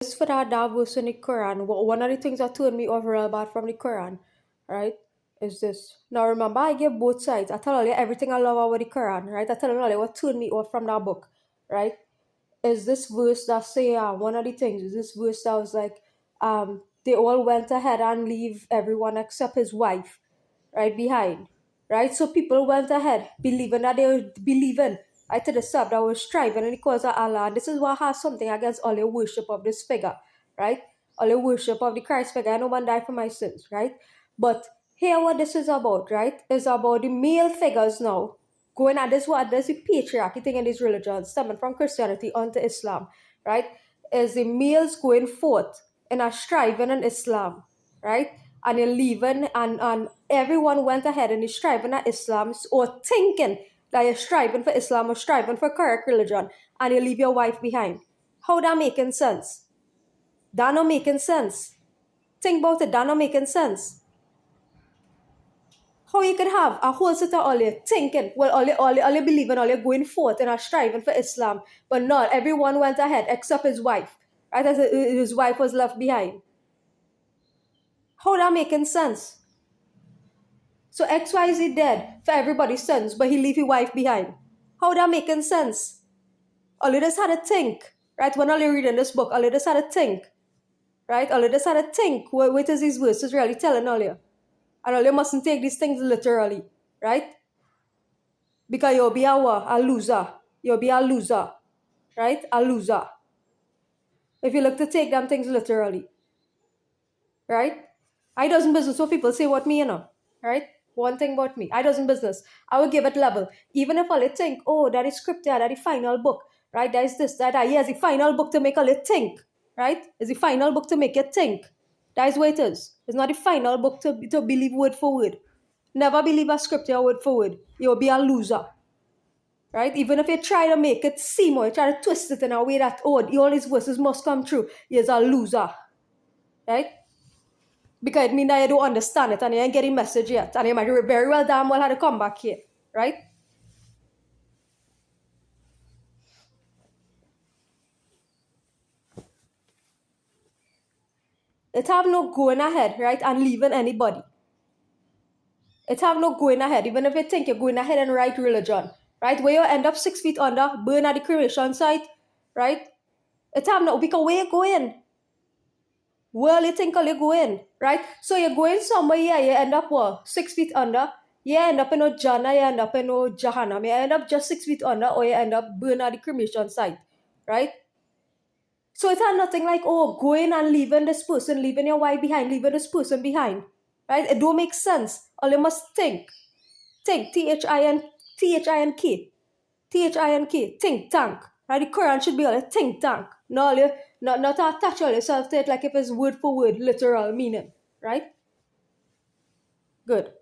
Just for that verse in the Quran, one of the things that turned me off real bad from the Quran, right, is this. Now remember, I give both sides. I tell you everything I love about the Quran, right? I tell you what turned me off from that book, right? Is this verse that say one of the things is this verse that was like they all went ahead and leave everyone except his wife right behind, right? So people went ahead believing that they were believing right to the sub that was striving in the cause of Allah. And this is what has something against all the worship of this figure, right? All the worship of the Christ figure. I know one died for my sins, right? But here what this is about, right? Is about the male figures now going at this what there's the patriarchy thing in these religions, stemming from Christianity onto Islam, right? Is the males going forth in a striving in Islam, right? And you're leaving and everyone went ahead and is striving at Islam or thinking that you're striving for Islam or striving for correct religion and you leave your wife behind. How that making sense? That not making sense. Think about it, that not making sense. How you can have a whole set of all you thinking, well, all you believing, all you going forth and are striving for Islam, but not everyone went ahead except his wife, right? As his wife was left behind. How that making sense? So XYZ dead for everybody's sons, but he leave his wife behind. How that making sense? All you just had to think, right? When all you reading this book, all you just had to think, right? All you just had to think what is these verses really telling all you. And all you mustn't take these things literally, right? Because you'll be a loser. You'll be a loser, right? A loser. If you look to take them things literally, right? I doesn't business what people say what me, right? One thing about me, I doesn't business. I will give it level. Even if all you think, oh, that is scripted, that is final book, right? That is this, that, yes, the final book to make all you think, right? It's the final book to make you think. That is what it is. It's not the final book to believe word for word. Never believe a scripture word for word. You'll be a loser. Right? Even if you try to make it seem or you try to twist it in a way that, oh, all these verses must come true, you're a loser. Right? Because it means that you don't understand it and you ain't getting message yet. And you might very well damn well have to come back here. Right? It have no going ahead, right, and leaving anybody. It have no going ahead, even if you think you're going ahead and right religion, right? Where you end up 6 feet under, burn at the cremation site, right? It have no, because where you going? Where you think you're going, right? So you're going somewhere, yeah, you end up what? 6 feet under. You end up in no Jannah, you end up in no Jahannam. You end up just 6 feet under, or you end up burn at the cremation site, right? So it's nothing like, oh, going and leaving this person, leaving your wife behind, leaving this person behind, right? It don't make sense. All you must think. Think, T-H-I-N-K. T-H-I-N-K, think tank. Right? The Quran should be all a think tank. Not attach all yourself to it like if it's word for word, literal meaning. Right? Good.